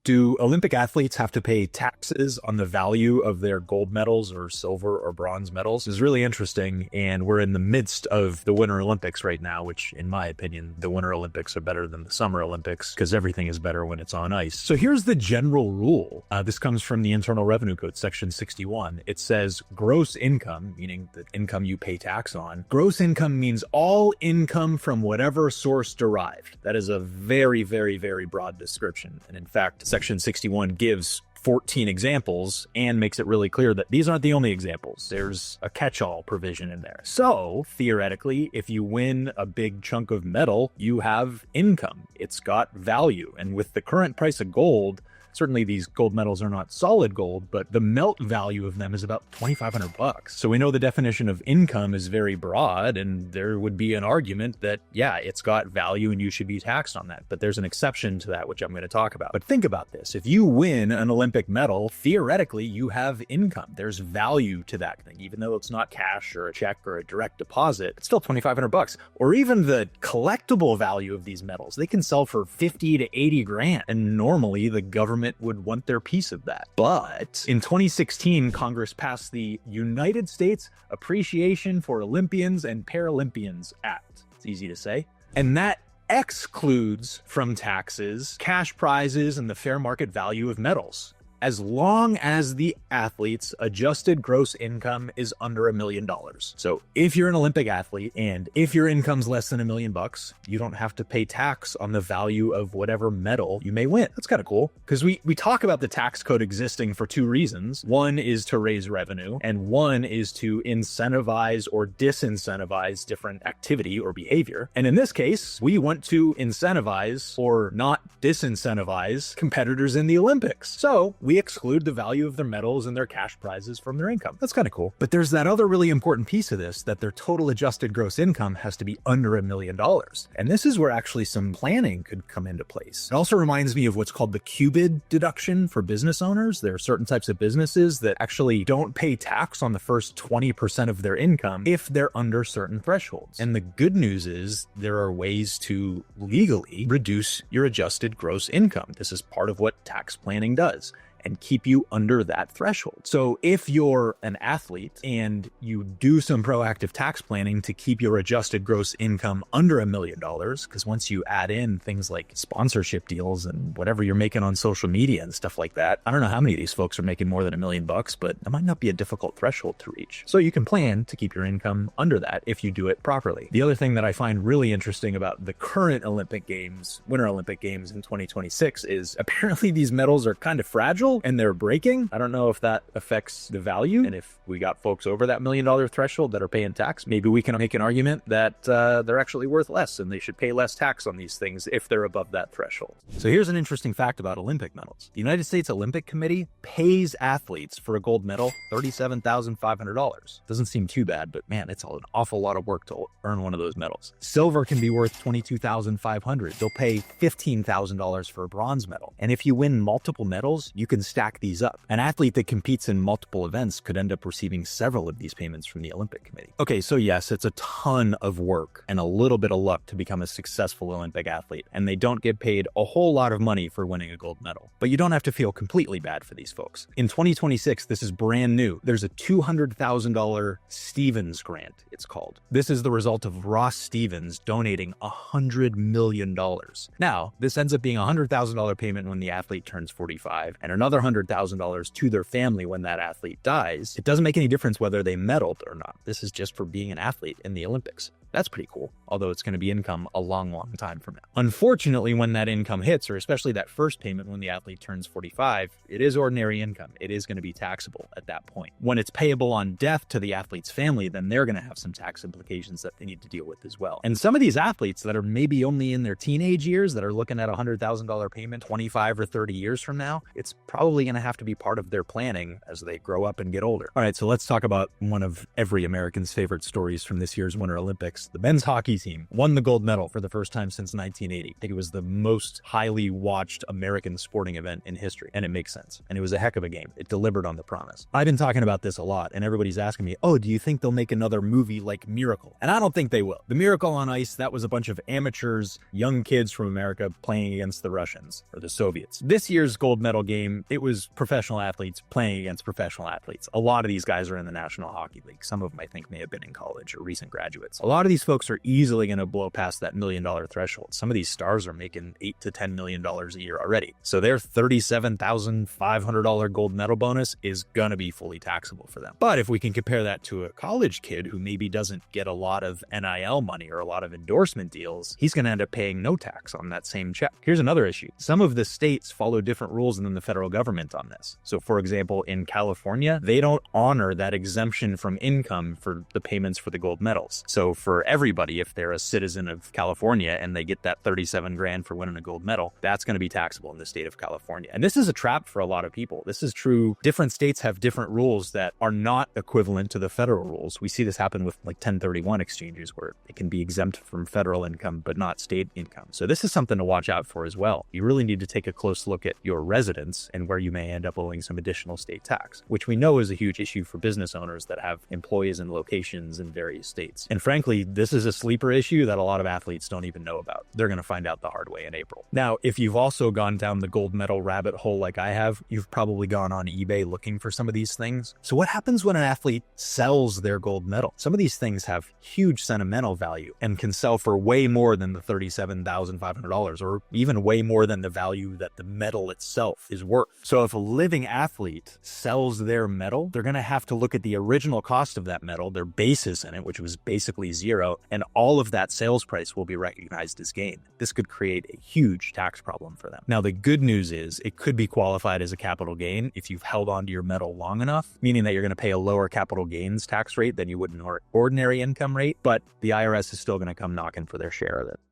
Do Olympic athletes have to pay taxes on the value of their gold medals or silver or bronze medals? It's really interesting, and we're in the midst of the Winter Olympics right now, which, in my opinion, the Winter Olympics are better than the Summer Olympics because everything is better when it's on ice. So here's the general rule. This comes from the Internal Revenue Code, Section 61. It says gross income, meaning the income you pay tax on. Gross income means all income from whatever source derived. That is a very, very, very broad description. And in fact, Section 61 gives 14 examples and makes it really clear that these aren't the only examples. There's a catch-all provision in there. So theoretically, if you win a big chunk of metal, you have income. It's got value. And with the current price of gold, certainly these gold medals are not solid gold, but the melt value of them is about $2,500. So we know the definition of income is very broad, and there would be an argument that, yeah, it's got value and you should be taxed on that. But there's an exception to that, which I'm going to talk about. But think about this. If you win an Olympic medal, theoretically, you have income. There's value to that thing, even though it's not cash or a check or a direct deposit. It's still $2,500. Or even the collectible value of these medals. They can sell for 50 to 80 grand. And normally the government would want their piece of that. But in 2016, Congress passed the United States Appreciation for Olympians and Paralympians Act. It's easy to say. And that excludes from taxes cash prizes and the fair market value of medals, as long as the athlete's adjusted gross income is under $1 million. So if you're an Olympic athlete and if your income's less than $1 million, you don't have to pay tax on the value of whatever medal you may win. That's kind of cool, because we talk about the tax code existing for two reasons. One is to raise revenue, and one is to incentivize or disincentivize different activity or behavior. And in this case, we want to incentivize or not disincentivize competitors in the Olympics. So we exclude the value of their medals and their cash prizes from their income. That's kind of cool. But there's that other really important piece of this, that their total adjusted gross income has to be under $1 million. And this is where actually some planning could come into place. It also reminds me of what's called the QBID deduction for business owners. There are certain types of businesses that actually don't pay tax on the first 20% of their income if they're under certain thresholds. And the good news is there are ways to legally reduce your adjusted gross income. This is part of what tax planning does, and keep you under that threshold. So if you're an athlete and you do some proactive tax planning to keep your adjusted gross income under $1 million, because once you add in things like sponsorship deals and whatever you're making on social media and stuff like that, I don't know how many of these folks are making more than $1 million, but that might not be a difficult threshold to reach. So you can plan to keep your income under that if you do it properly. The other thing that I find really interesting about the current Olympic Games, Winter Olympic Games in 2026, is apparently these medals are kind of fragile and they're breaking. I don't know if that affects the value. And if we got folks over that $1 million threshold that are paying tax, maybe we can make an argument that they're actually worth less and they should pay less tax on these things if they're above that threshold. So here's an interesting fact about Olympic medals. The United States Olympic Committee pays athletes for a gold medal $37,500. Doesn't seem too bad, but man, it's an awful lot of work to earn one of those medals. Silver can be worth $22,500. They'll pay $15,000 for a bronze medal. And if you win multiple medals, you can stack these up. An athlete that competes in multiple events could end up receiving several of these payments from the Olympic Committee. Okay, so yes, it's a ton of work and a little bit of luck to become a successful Olympic athlete, and they don't get paid a whole lot of money for winning a gold medal. But you don't have to feel completely bad for these folks. In 2026, this is brand new. There's a $200,000 Stevens grant, it's called. This is the result of Ross Stevens donating $100 million. Now, this ends up being a $100,000 payment when the athlete turns 45, and another $100,000 to their family when that athlete dies. It doesn't make any difference whether they medaled or not. This is just for being an athlete in the Olympics. That's pretty cool, although it's going to be income a long, long time from now. Unfortunately, when that income hits, or especially that first payment when the athlete turns 45, it is ordinary income. It is going to be taxable at that point. When it's payable on death to the athlete's family, then they're going to have some tax implications that they need to deal with as well. And some of these athletes that are maybe only in their teenage years that are looking at a $100,000 payment 25 or 30 years from now, it's probably going to have to be part of their planning as they grow up and get older. All right, so let's talk about one of every American's favorite stories from this year's Winter Olympics. Olympics, the men's hockey team won the gold medal for the first time since 1980. I think it was the most highly watched American sporting event in history, and it makes sense. And it was a heck of a game. It delivered on the promise. I've been talking about this a lot, and everybody's asking me, oh, do you think they'll make another movie like Miracle? And I don't think they will. The Miracle on Ice, that was a bunch of amateurs, young kids from America playing against the Russians, or the Soviets. This year's gold medal game, it was professional athletes playing against professional athletes. A lot of these guys are in the National Hockey League. Some of them I think may have been in college or recent graduates. A lot of these folks are easily going to blow past that $1 million threshold. Some of these stars are making $8 to $10 million a year already. So their $37,500 gold medal bonus is going to be fully taxable for them. But if we can compare that to a college kid who maybe doesn't get a lot of NIL money or a lot of endorsement deals, he's going to end up paying no tax on that same check. Here's another issue. Some of the states follow different rules than the federal government on this. So for example, in California, they don't honor that exemption from income for the payments for the gold medals. So for everybody, if they're a citizen of California and they get that 37 grand for winning a gold medal, that's going to be taxable in the state of California. And this is a trap for a lot of people. This is true. Different states have different rules that are not equivalent to the federal rules. We see this happen with like 1031 exchanges where it can be exempt from federal income, but not state income. So this is something to watch out for as well. You really need to take a close look at your residence and where you may end up owing some additional state tax, which we know is a huge issue for business owners that have employees in locations in various states. And frankly, this is a sleeper issue that a lot of athletes don't even know about. They're going to find out the hard way in April. Now, if you've also gone down the gold medal rabbit hole like I have, you've probably gone on eBay looking for some of these things. So what happens when an athlete sells their gold medal? Some of these things have huge sentimental value and can sell for way more than the $37,500 or even way more than the value that the medal itself is worth. So if a living athlete sells their medal, they're going to have to look at the original cost of that medal, their basis in it, which was basically zero, and all of that sales price will be recognized as gain. This could create a huge tax problem for them. Now, the good news is it could be qualified as a capital gain if you've held on to your medal long enough, meaning that you're going to pay a lower capital gains tax rate than you would an ordinary income rate, but the IRS is still going to come knocking for their share of it.